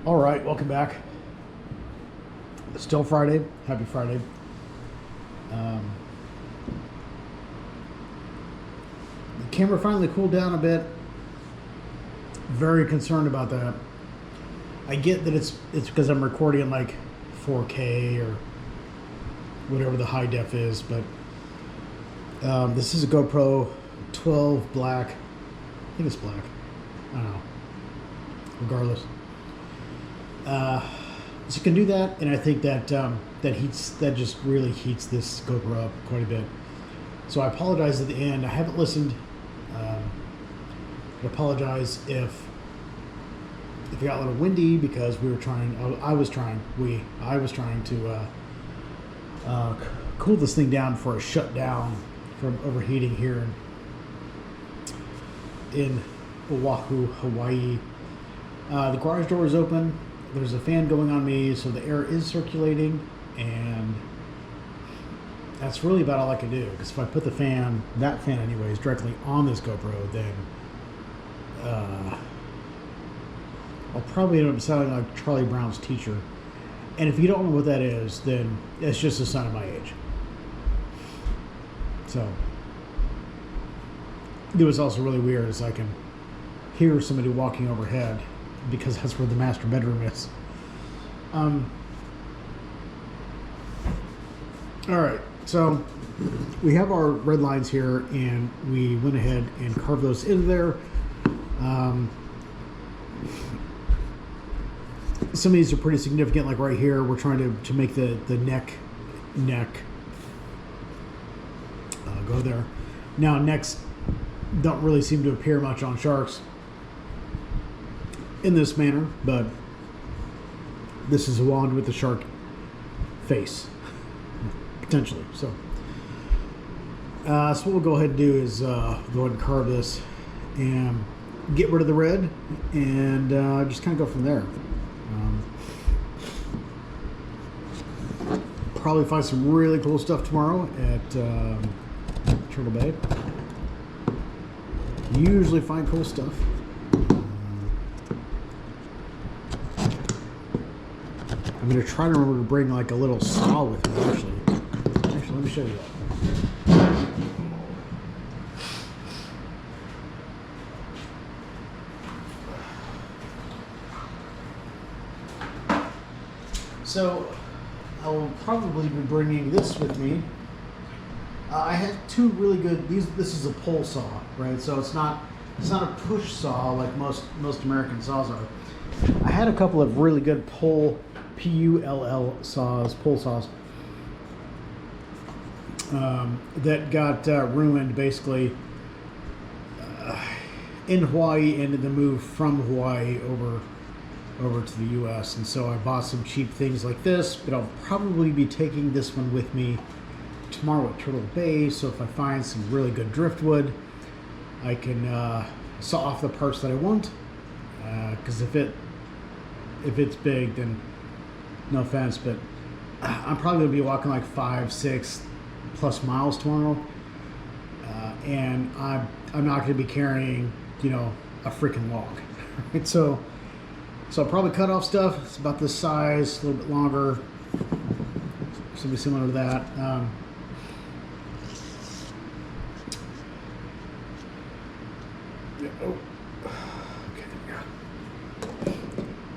All right, welcome back. Still Friday. Happy Friday. The camera finally cooled down a bit. Very concerned about that. I get that it's because I'm recording like 4K or whatever the high def is, but this is a GoPro 12 black. I think it's black. I don't know. Regardless. So you can do that, and I think that that just really heats this GoPro up quite a bit. So I apologize at the end. I haven't listened. I apologize if it got a little windy because we were trying. I was trying to cool this thing down before it shut down from overheating here in Oahu, Hawaii. The garage door is open. There's a fan going on me, so the air is circulating, and that's really about all I can do. Because if I put that fan anyways, directly on this GoPro, then I'll probably end up sounding like Charlie Brown's teacher. And if you don't know what that is, then it's just a sign of my age. So it was also really weird as I can hear somebody walking overhead, because that's where the master bedroom is. All right, so we have our red lines here, and we went ahead and carved those into there. Some of these are pretty significant, like right here. We're trying to make the neck go there. Now, necks don't really seem to appear much on sharks in this manner, but this is a wand with the shark face, potentially. So what we'll go ahead and do is go ahead and carve this and get rid of the red, and just kind of go from there. Probably find some really cool stuff tomorrow at Turtle Bay. Usually find cool stuff. I'm going to try to remember to bring like a little saw with me, actually. Let me show you that. So I will probably be bringing this with me. I had two really good. This is a pole saw, right? So it's not a push saw like most American saws are. I had a couple of really good pole pole saws that got ruined basically in Hawaii, and the move from Hawaii over to the U.S. And so I bought some cheap things like this, but I'll probably be taking this one with me tomorrow at Turtle Bay. So if I find some really good driftwood, I can saw off the parts that I want. Because if it's big, then no offense, but I'm probably going to be walking like 5-6 plus miles tomorrow, and I'm not going to be carrying, a freaking log. Right? So I'll probably cut off stuff. It's about this size, a little bit longer, something similar to that.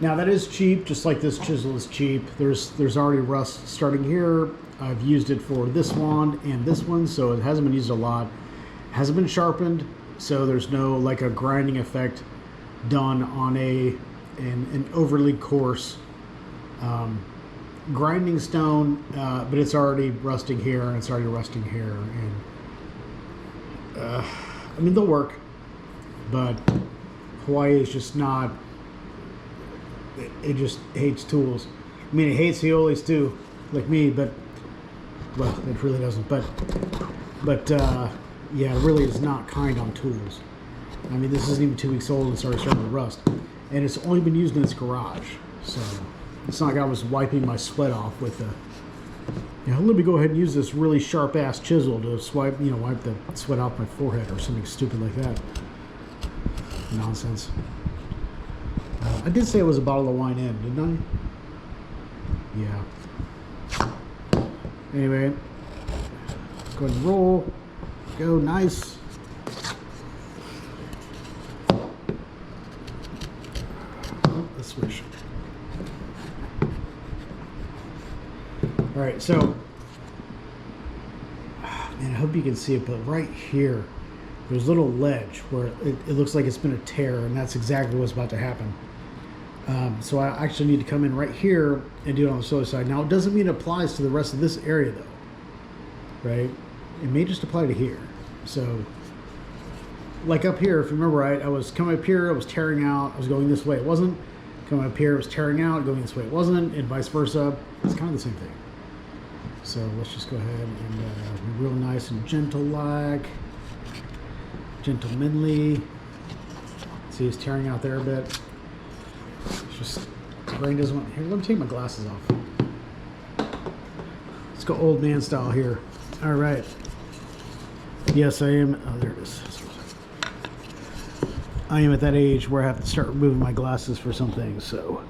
Now that is cheap, just like this chisel is cheap. There's already rust starting here. I've used it for this wand and this one, so it hasn't been used a lot. It hasn't been sharpened, so there's no like a grinding effect done on an overly coarse grinding stone, but it's already rusting here and it's already rusting here, and I mean they'll work, but Hawaii is just not. It just hates tools. I mean, it hates Aeolies too, like me, but, well, it really doesn't. But yeah, it really is not kind on tools. I mean, this isn't even 2 weeks old and it's already starting to rust. And it's only been used in its garage. So it's not like I was wiping my sweat off with a, let me go ahead and use this really sharp ass chisel to wipe the sweat off my forehead or something stupid like that. Nonsense. I did say it was a bottle of wine in, didn't I? Yeah. Anyway, let's go ahead and roll. Go, nice. Oh, let's switch. All right, so, man, I hope you can see it, but right here, there's a little ledge where it looks like it's been a tear, and that's exactly what's about to happen. So I actually need to come in right here and do it on the solar side. Now, it doesn't mean it applies to the rest of this area, though, right? It may just apply to here. So, like up here, if you remember right, I was coming up here, I was tearing out, I was going this way, it wasn't. Coming up here, it was tearing out, going this way, it wasn't, and vice versa. It's kind of the same thing. So let's just go ahead and be real nice and gentle-like. Gentlemanly. See, it's tearing out there a bit. It's just, the brain doesn't want, here, let me take my glasses off. Let's go old man style here. All right. Yes, I am, oh, there it is. I am at that age where I have to start removing my glasses for some things, so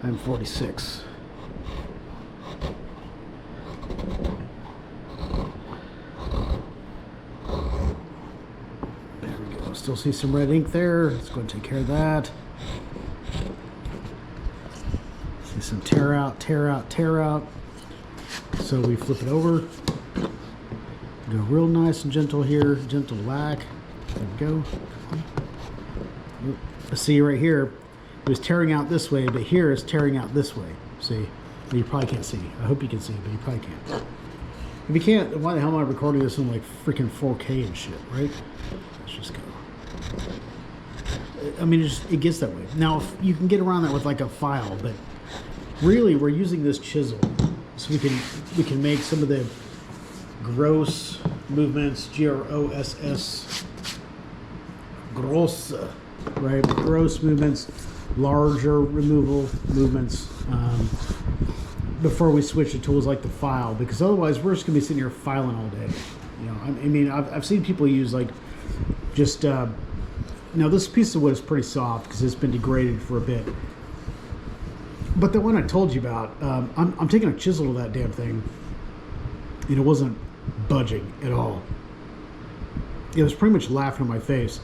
I'm 46. There we go. Still see some red ink there. Let's go and take care of that. See some tear out, tear out, tear out. So we flip it over. Go real nice and gentle here, gentle lack. There we go. See right here, it was tearing out this way, but here it's tearing out this way. See, but you probably can't see. I hope you can see, but you probably can't. If you can't, why the hell am I recording this in like freaking 4K and shit, right? Let's just go. I mean, it gets that way. Now, you can get around that with like a file, but really, we're using this chisel so we can make some of the gross movements, Gross, gross, right? Gross movements, larger removal movements, before we switch to tools like the file, because otherwise we're just gonna be sitting here filing all day. You know, I mean, I've seen people use like just now this piece of wood is pretty soft because it's been degraded for a bit. But the one I told you about, I'm taking a chisel to that damn thing, and it wasn't budging at all. It was pretty much laughing in my face.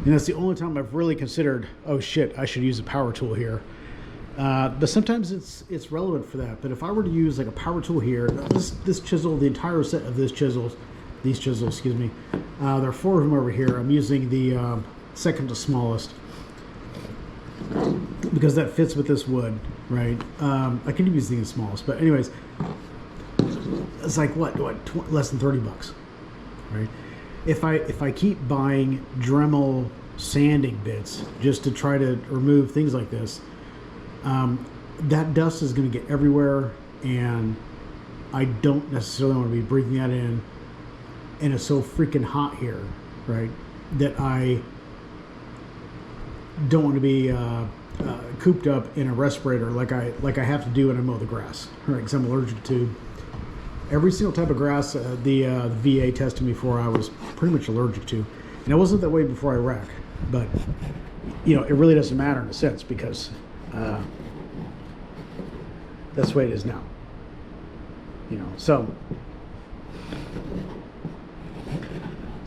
And that's the only time I've really considered, oh shit, I should use a power tool here. But sometimes it's relevant for that. But if I were to use like a power tool here, this chisel, the entire set of these chisels, excuse me, there are 4 of them over here. I'm using the second to smallest because that fits with this wood, right? I could use the smallest, but anyways, it's like what less than 30 bucks, right? If I keep buying Dremel sanding bits just to try to remove things like this, that dust is going to get everywhere, and I don't necessarily want to be breathing that in. And it's so freaking hot here, right, that I don't want to be cooped up in a respirator like I have to do when I mow the grass, right? Because I'm allergic to every single type of grass the VA tested me for. I was pretty much allergic to, and it wasn't that way before Iraq, but you know, it really doesn't matter in a sense because that's the way it is now. You know, so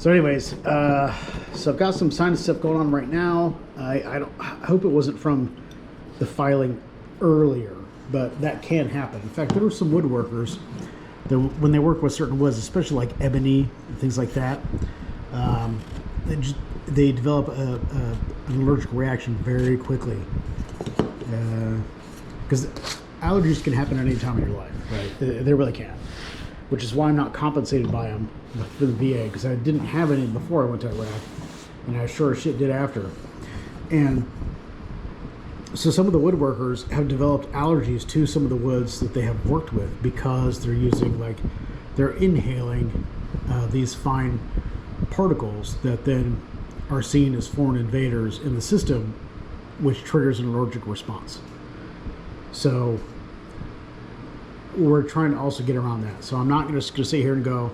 anyways, so I've got some sinus stuff going on right now. I hope it wasn't from the filing earlier, but that can happen. In fact, there were some woodworkers that when they work with certain woods, especially like ebony and things like that, they develop an allergic reaction very quickly. Because allergies can happen at any time in your life, right? They really can. Which is why I'm not compensated by them for the VA, because I didn't have any before I went to Iraq, and I sure as shit did after. And so some of the woodworkers have developed allergies to some of the woods that they have worked with because they're using, like, they're inhaling these fine particles that then are seen as foreign invaders in the system, which triggers an allergic response. So we're trying to also get around that. So I'm not just going to sit here and go,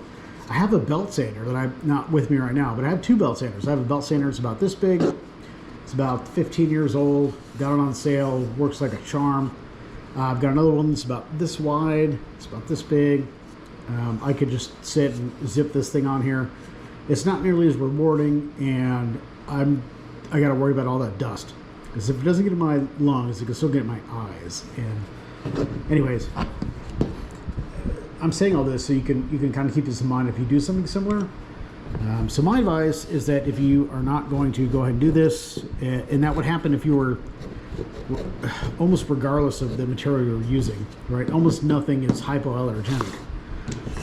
I have a belt sander that I'm not with me right now, but I have 2 belt sanders. I have a belt sander that's about this big. It's It's about 15 years old. Got it on sale. Works like a charm. I've got another one that's about this wide. It's about this big. I could just sit and zip this thing on here. It's not nearly as rewarding, and I got to worry about all that dust, because if it doesn't get in my lungs, it can still get in my eyes. And anyways, I'm saying all this so you can kind of keep this in mind if you do something similar. So my advice is that if you are not going to go ahead and do this, and that would happen if you were almost regardless of the material you're using, right? Almost nothing is hypoallergenic.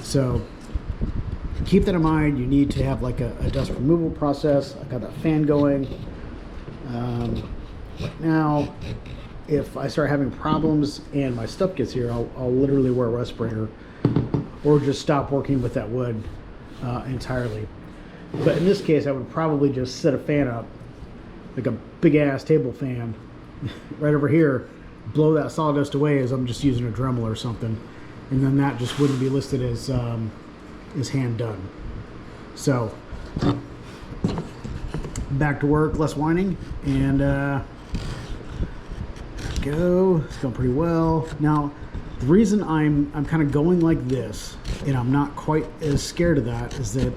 So keep that in mind. You need to have like a dust removal process. I got that fan going. Now, if I start having problems and my stuff gets here, I'll literally wear a respirator or just stop working with that wood entirely. But in this case, I would probably just set a fan up, like a big ass table fan right over here, blow that sawdust away as I'm just using a Dremel or something, and then that just wouldn't be listed as hand done. So back to work, less whining, and go. It's going pretty well. Now, the reason I'm kind of going like this, and I'm not quite as scared of that, is that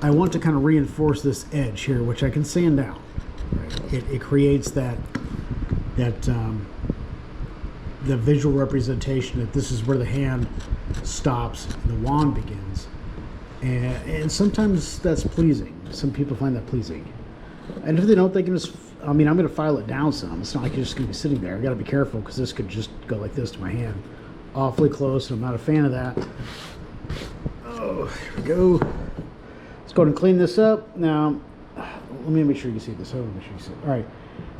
I want to kind of reinforce this edge here, which I can sand down. Right? It creates that the visual representation that this is where the hand stops and the wand begins, and sometimes that's pleasing. Some people find that pleasing, and if they don't, they can just, I mean, I'm going to file it down some. It's not like you're just going to be sitting there. I got to be careful, because this could just go like this to my hand, awfully close, and I'm not a fan of that. Oh, here we go. Let's go ahead and clean this up. Now, let me make sure you see this. Make sure you see it. All right.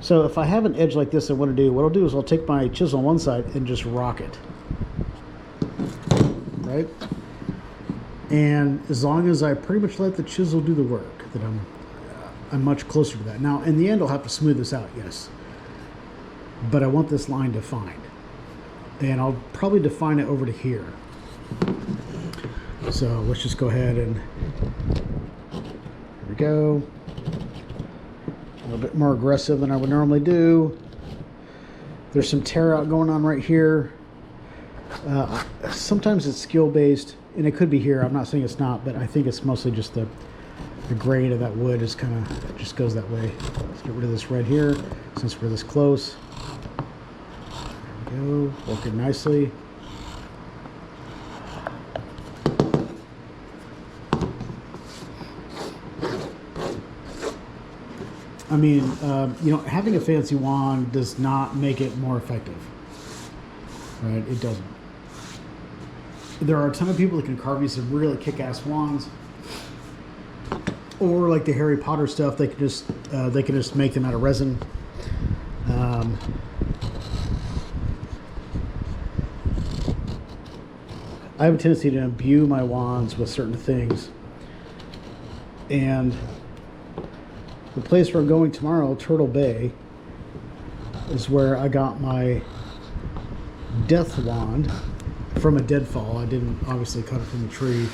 So if I have an edge like this, I want to do, what I'll do is I'll take my chisel on one side and just rock it. Right? And as long as I pretty much let the chisel do the work, that I'm much closer to that. Now, in the end, I'll have to smooth this out, yes. But I want this line defined. And I'll probably define it over to here. So let's just go ahead and, here we go. A little bit more aggressive than I would normally do. There's some tear out going on right here. Sometimes it's skill based, and it could be here. I'm not saying it's not, but I think it's mostly just the grain of that wood is kind of just goes that way. Let's get rid of this red here since we're this close. There we go, working nicely. I mean, you know, having a fancy wand does not make it more effective, right? It doesn't. There are a ton of people that can carve you some really kick-ass wands, or like the Harry Potter stuff, they can just make them out of resin. I have a tendency to imbue my wands with certain things, and the place where I'm going tomorrow, Turtle Bay, is where I got my death wand from a deadfall. I didn't obviously cut it from the tree.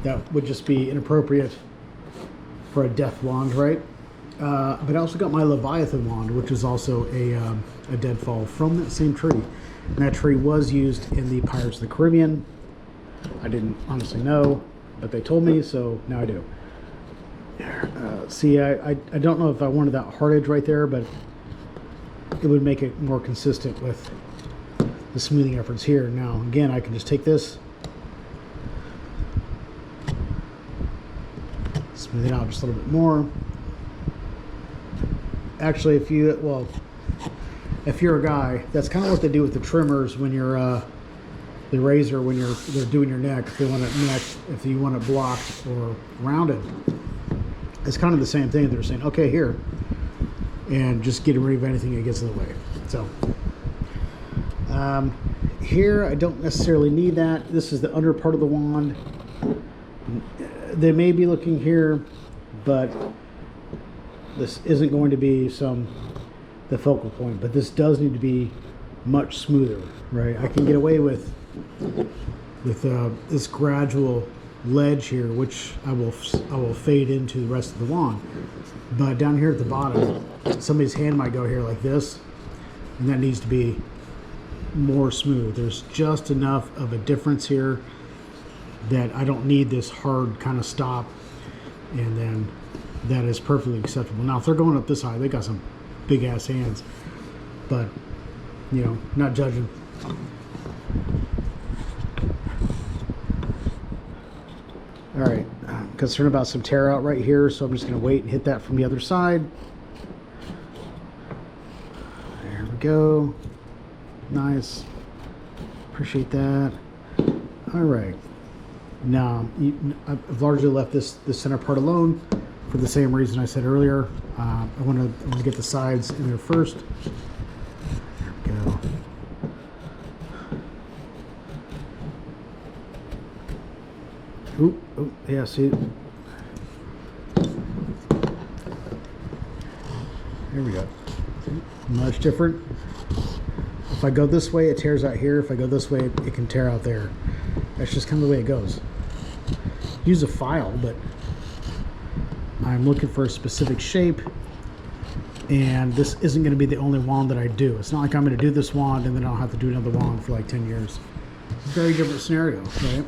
That would just be inappropriate for a death wand, right? But I also got my Leviathan wand, which is also a deadfall from that same tree. And that tree was used in the Pirates of the Caribbean. I didn't honestly know, but they told me, so now I do. See, I don't know if I wanted that hard edge right there, but it would make it more consistent with the smoothing efforts here. Now, again, I can just take this, smooth it out just a little bit more. Actually, if you're a guy, that's kind of what they do with the trimmers when you're the razor when they're doing your neck. If they want it neck, if you want it blocked or rounded. It's kind of the same thing. They're saying, okay, here, and just getting rid of anything that gets in the way. So here, I don't necessarily need that. This is the under part of the wand. They may be looking here, but this isn't going to be the focal point. But this does need to be much smoother, right? I can get away with this gradual ledge here, which I will fade into the rest of the wand. But down here at the bottom, somebody's hand might go here like this, and that needs to be more smooth. There's just enough of a difference here that I don't need this hard kind of stop, and then that is perfectly acceptable. Now if they're going up this high, they got some big ass hands, but you know, not judging. All right, I'm concerned about some tear out right here, so I'm just going to wait and hit that from the other side. There we go. Nice. Appreciate that. All right. Now, I've largely left this center part alone for the same reason I said earlier. I want to get the sides in there first. There we go. Oop, yeah, see. There we go. Much different. If I go this way, it tears out here. If I go this way, it can tear out there. That's just kind of the way it goes. Use a file, but I'm looking for a specific shape, and this isn't going to be the only wand that I do. It's not like I'm going to do this wand and then I'll have to do another wand for like 10 years. Very different scenario, right?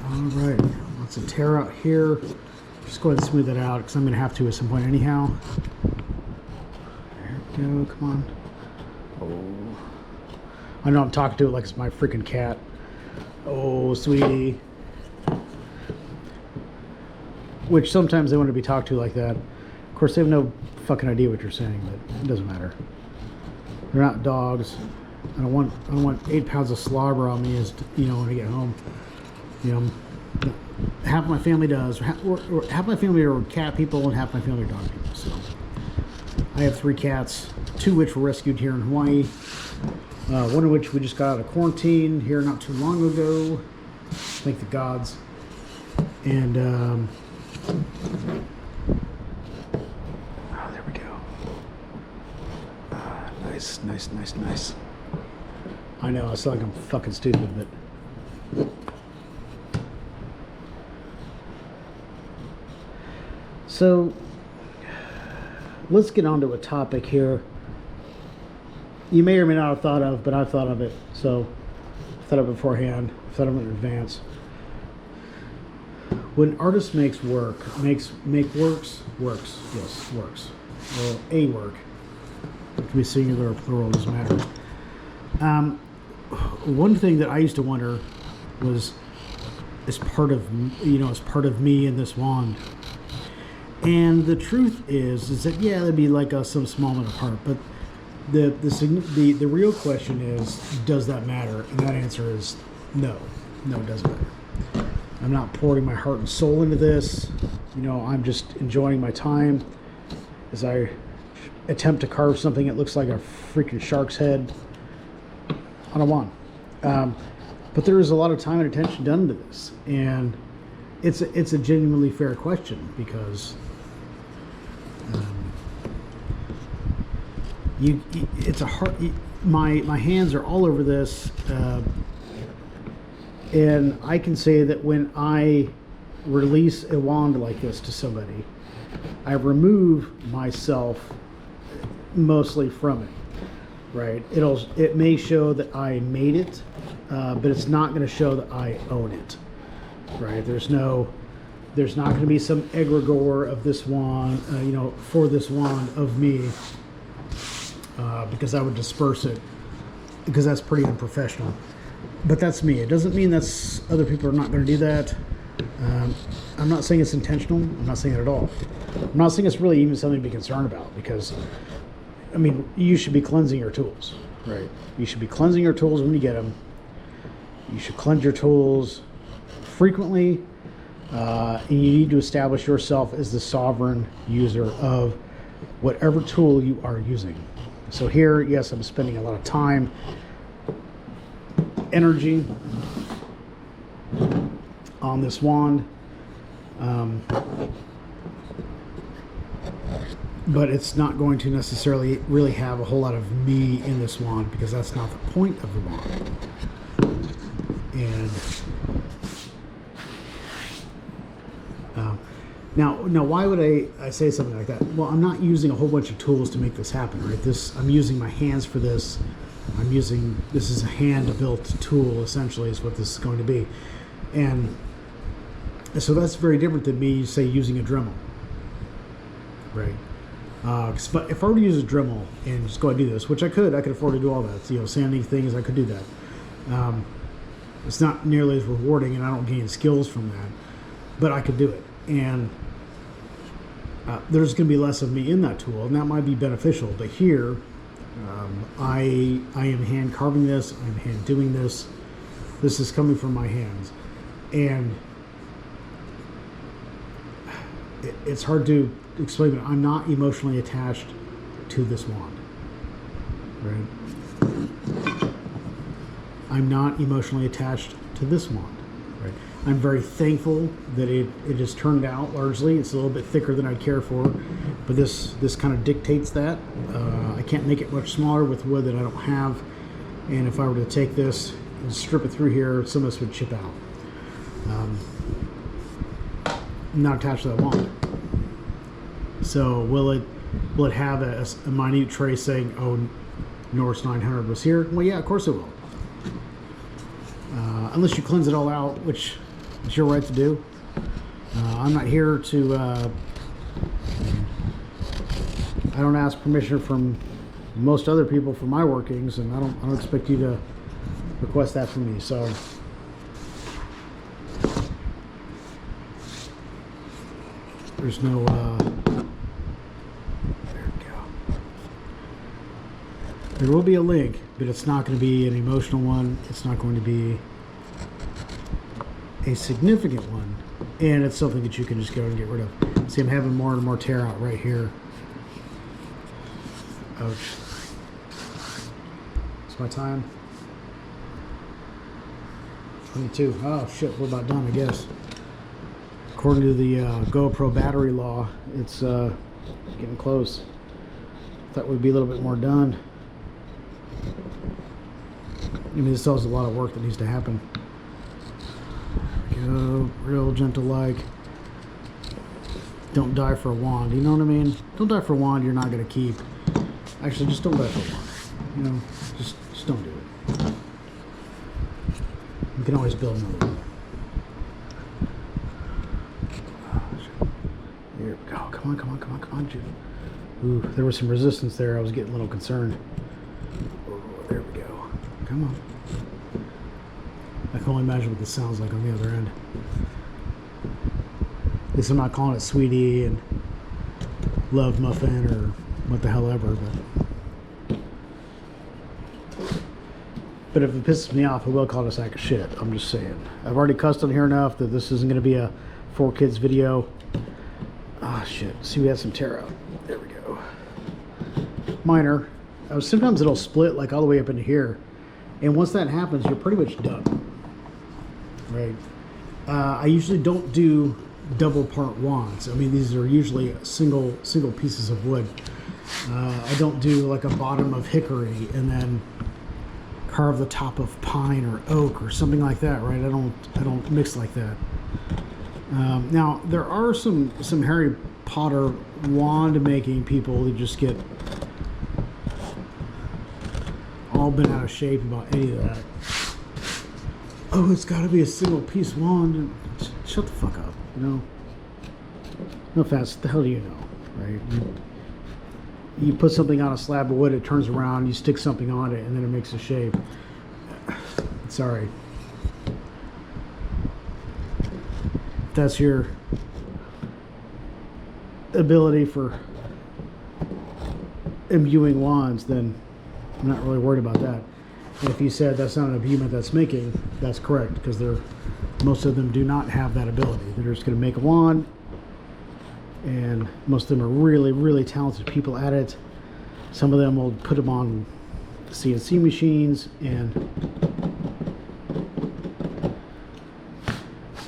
All right, lots of tear out here. Just go ahead and smooth that out because I'm going to have to at some point anyhow. There we go, come on. Oh, I know I'm talking to it like it's my freaking cat. Oh, sweetie. Which sometimes they want to be talked to like that. Of course, they have no fucking idea what you're saying, but it doesn't matter. They're not dogs. I don't want 8 pounds of slobber on me, when I get home. You know, half my family does. Or half my family are cat people and half my family are dog people. So I have 3 cats, 2 which were rescued here in Hawaii. One of which we just got out of quarantine here not too long ago. Thank the gods. And oh, there we go. Nice. I know, I sound like I'm fucking stupid, but so let's get on to a topic here you may or may not have thought of, but I've thought of it. So I've thought of it beforehand. I've thought of it in advance. When artist makes work, works. Well, a work. It can be singular or plural, doesn't matter. One thing that I used to wonder was, as part of me in this wand. And the truth is that yeah, there'd be like some small amount apart, but the real question is, does that matter? And that answer is no. No, it doesn't matter. I'm not pouring my heart and soul into this. I'm just enjoying my time as I attempt to carve something that looks like a freaking shark's head on a wand. But there is a lot of time and attention done to this, and it's a genuinely fair question because it's a hard. My hands are all over this, and I can say that when I release a wand like this to somebody, I remove myself mostly from it. Right? It may show that I made it, but it's not going to show that I own it. Right? There's not going to be some egregore of this wand, for this wand of me, because I would disperse it, because that's pretty unprofessional. But that's me. It doesn't mean that other people are not going to do that. I'm not saying it's intentional. I'm not saying it at all. I'm not saying it's really even something to be concerned about, because you should be cleansing your tools, right? You should be cleansing your tools when you get them. You should cleanse your tools frequently, and you need to establish yourself as the sovereign user of whatever tool you are using. So here, yes, I'm spending a lot of time, energy on this wand. but it's not going to necessarily really have a whole lot of me in this wand, because that's not the point of the wand. And now why would I say something like that? Well, I'm not using a whole bunch of tools to make this happen, right? I'm using my hands for this. This is a hand-built tool, essentially, is what this is going to be. And so that's very different than me, say, using a Dremel, right? But if I were to use a Dremel and just go ahead and do this, which I could afford to do all that, sanding things, I could do that. It's not nearly as rewarding, and I don't gain skills from that, but I could do it. And there's going to be less of me in that tool, and that might be beneficial. But here, I am hand carving this, I'm hand doing this. This is coming from my hands, and it's hard to explain, but I'm not emotionally attached to this wand, right? I'm not emotionally attached to this wand, right? I'm very thankful that it has turned out largely. It's a little bit thicker than I'd care for, but this kind of dictates that. I can't make it much smaller with wood that I don't have, and if I were to take this and strip it through here, some of this would chip out. I'm not attached to that wand. So will it have a minute trace saying, oh, Norse 900 was here? Well, yeah, of course it will. Unless you cleanse it all out, which it's your right to do. I'm not here to, I don't ask permission from most other people for my workings, and I don't expect you to request that from me. So there's no, there we go. There will be a link, but it's not going to be an emotional one. It's not going to be a significant one, and it's something that you can just go and get rid of. See, I'm having more and more tear out right here. Ouch. It's my time. 22. Oh shit, we're about done, I guess. According to the GoPro battery law, it's getting close. Thought we'd be a little bit more done. I mean, this still has a lot of work that needs to happen. Go real gentle, like. Don't die for a wand. You know what I mean? Don't die for a wand you're not going to keep. Actually, just don't die for a wand. You know, just don't do it. You can always build another one. Here we go. Come on, Jude. Ooh, there was some resistance there. I was getting a little concerned. Oh, there we go. Come on. I can only imagine what this sounds like on the other end. At least I'm not calling it sweetie and love muffin or what the hell ever, but if it pisses me off, I will call it a sack of shit. I'm just saying. I've already cussed on here enough that this isn't going to be a 4Kids video. Ah, shit. See, we had some tear out. There we go. Minor. Sometimes it'll split like all the way up into here, and once that happens, you're pretty much done. Right? I usually don't do double part wands. I mean, these are usually single pieces of wood. I don't do like a bottom of hickory and then carve the top of pine or oak or something like that, right? I don't mix like that. Now there are some Harry Potter wand making people that just get all bent out of shape about any of that. Oh, it's got to be a single piece wand. Shut the fuck up, you know? No offense, what the hell do you know, right? You put something on a slab of wood, it turns around, you stick something on it, and then it makes a shape. Sorry. If that's your ability for imbuing wands, then I'm not really worried about that. And if you said that's not an imbuement that's making, that's correct, because most of them do not have that ability. They're just going to make a wand, and most of them are really, really talented people at it. Some of them will put them on CNC machines, and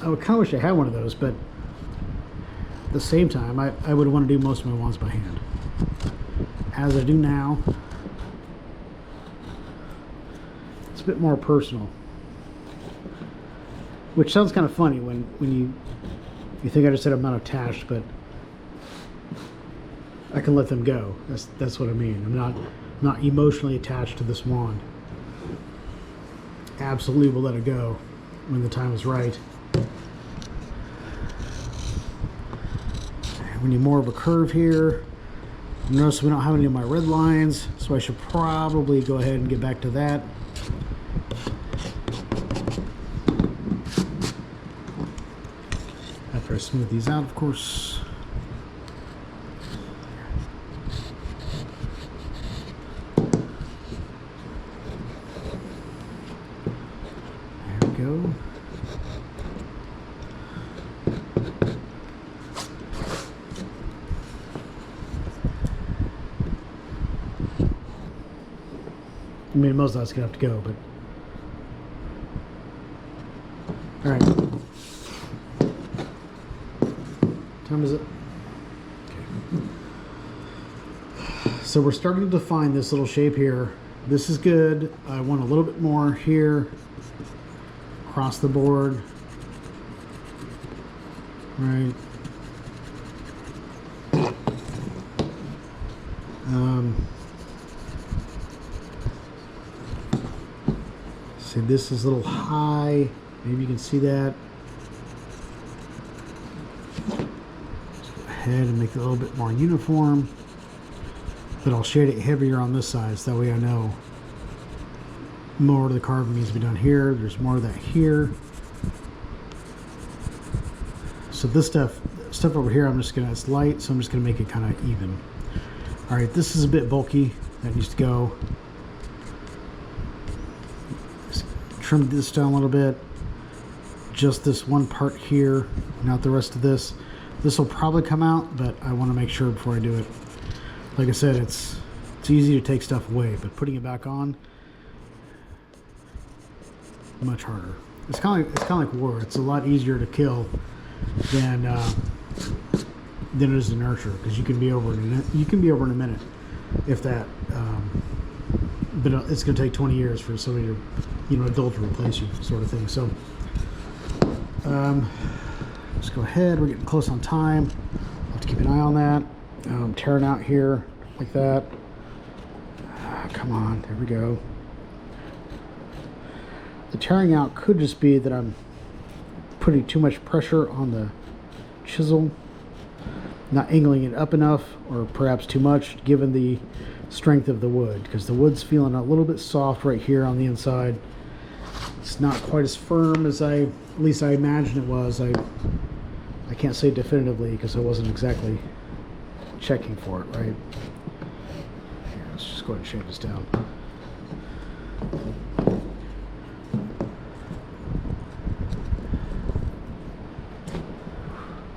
I would kind of wish I had one of those, but at the same time, I would want to do most of my wands by hand. as I do now. It's a bit more personal, which sounds kind of funny when you think I just said I'm not attached, but I can let them go. That's what I mean. I'm not emotionally attached to this wand. Absolutely will let it go when the time is right. We need more of a curve here. Notice we don't have any of my red lines, so I should probably go ahead and get back to that. After I smooth these out, of course. There we go. I mean, most of that's gonna have to go, but all right. Time is it? Okay. So we're starting to define this little shape here. This is good. I want a little bit more here across the board. Right. See, this is a little high. Maybe you can see that. Just go ahead and make it a little bit more uniform. But I'll shade it heavier on this side, so that way I know more of the carving needs to be done here. There's more of that here. So this stuff over here, it's light, so I'm just gonna make it kind of even. All right, this is a bit bulky. That needs to go. Just trim this down a little bit. Just this one part here, not the rest of this. This will probably come out, but I want to make sure before I do it. Like I said, it's easy to take stuff away, but putting it back on, much harder. It's kind of like war. It's a lot easier to kill than it is to nurture, because you can be over in a minute, if that. But it's going to take 20 years for somebody to, adult to replace you, sort of thing. So let's go ahead. We're getting close on time. I'll have to keep an eye on that. Tearing out here like that. Come on, there we go. The tearing out could just be that I'm putting too much pressure on the chisel, not angling it up enough, or perhaps too much given the strength of the wood, because the wood's feeling a little bit soft right here on the inside. It's not quite as firm as at least I imagined it was. I can't say definitively because I wasn't exactly checking for it, right? Here, let's just go ahead and shave this down.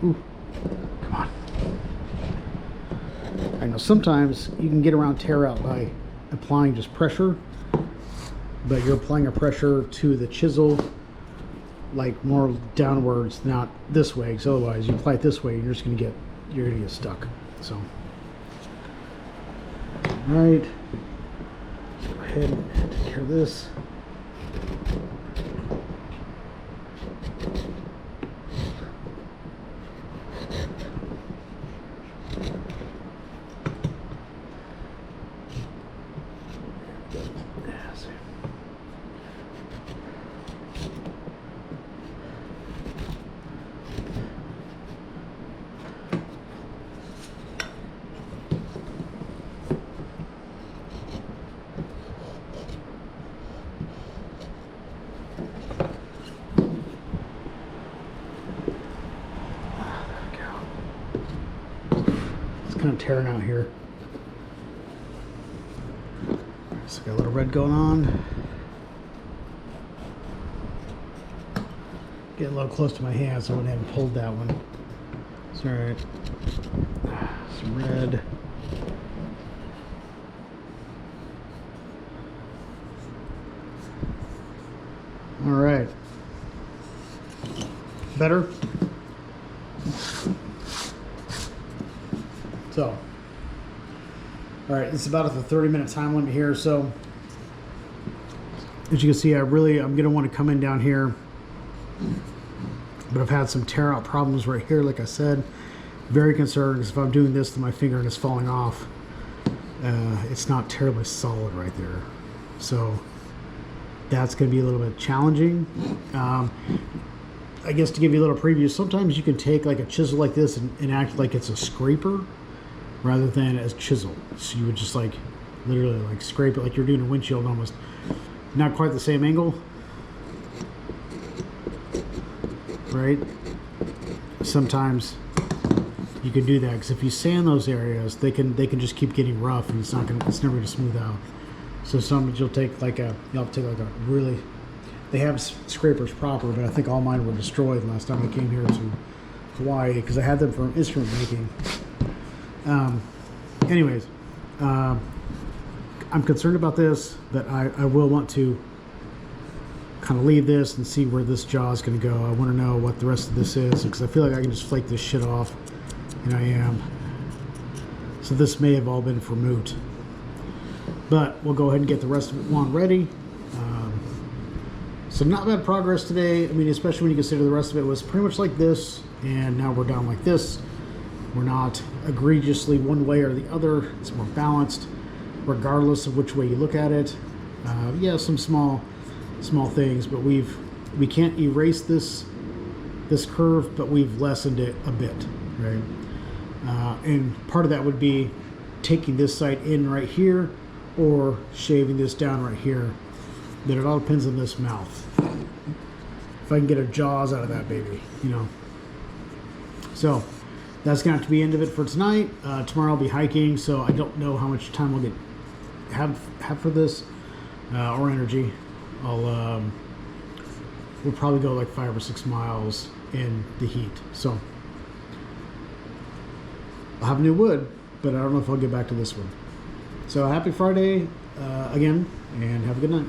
Ooh, come on. I know sometimes you can get around tear out by applying just pressure, but you're applying a pressure to the chisel like more downwards, not this way, because otherwise you apply it this way, you're gonna get stuck. So, all right, let's go ahead and take care of this. Kind of tearing out here. So got a little red going on. Getting a little close to my hand, so I went ahead and pulled that one. It's all right. Some red. All right. Better? So, All right, it's about at the 30-minute time limit here. So as you can see, I'm gonna want to come in down here, but I've had some tear out problems right here. Like I said, very concerned because if I'm doing this to my finger and it's falling off, it's not terribly solid right there. So that's going to be a little bit challenging. I guess to give you a little preview, sometimes you can take like a chisel like this and act like it's a scraper rather than as chisel. So you would just like literally like scrape it like you're doing a windshield almost. Not quite the same angle, right? Sometimes you can do that because if you sand those areas, they can just keep getting rough and it's never going to smooth out. So sometimes you'll take like a really, they have scrapers proper, but I think all mine were destroyed last time I came here to Hawaii because I had them for instrument making. Anyways, I'm concerned about this, but I will want to kind of leave this and see where this jaw is going to go. I want to know what the rest of this is because I feel like I can just flake this shit off, and I am. So this may have all been for moot. But we'll go ahead and get the rest of it wand ready. So not bad progress today. I mean, especially when you consider the rest of it was pretty much like this, and now we're down like this. We're not egregiously one way or the other. It's more balanced, regardless of which way you look at it. Yeah, some small things, but we can't erase this curve, but we've lessened it a bit, right? And part of that would be taking this side in right here, or shaving this down right here. But it all depends on this mouth. If I can get a jaws out of that baby, you know. So that's going to have to be the end of it for tonight. Tomorrow I'll be hiking, so I don't know how much time I'll have for this or energy. We'll probably go like 5 or 6 miles in the heat. So I'll have new wood, but I don't know if I'll get back to this one. So happy Friday again, and have a good night.